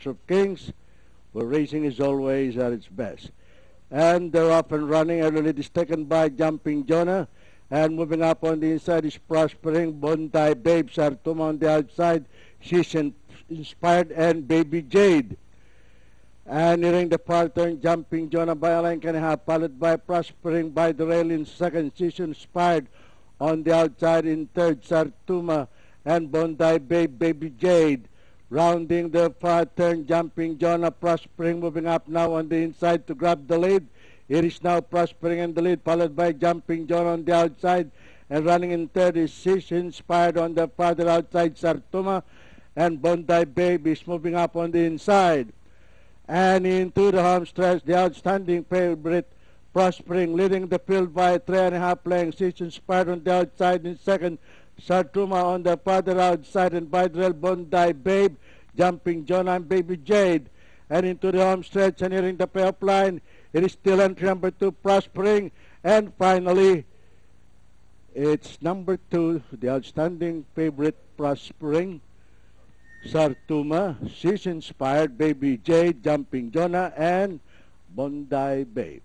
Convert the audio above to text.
Jumpers of Kings, where racing is always at its best. And they're up and running. Early lead is taken by Jumping Jonah. And moving up on the inside is Prospering, Bondi Babe, Sartuma on the outside. She's Inspired and Baby Jade. And nearing the far turn, Jumping Jonah by a length and a half, followed by Prospering by the rail in second. She's Inspired on the outside in third, Sartuma and Bondi Babe, Baby Jade. Rounding the far turn, Jumping Jonah, Prospering moving up now on the inside to grab the lead. It is now Prospering in the lead, followed by Jumping Jonah on the outside. And running in third is She's Inspired on the farther outside, Sartuma. And Bondi Babe is moving up on the inside. And into the home stretch, the outstanding favorite, Prospering, leading the field by 3.5 lengths. She's Inspired on the outside in second. Sartuma on the farther outside, and by the rail, Bondi Babe, Jumping Jonah and Baby Jade. And into the home stretch and nearing the payoff line, it is still entry number 2, Prospering. And finally, it's number 2, the outstanding favorite, Prospering, Sartuma, She's Inspired, Baby Jade, Jumping Jonah, and Bondi Babe.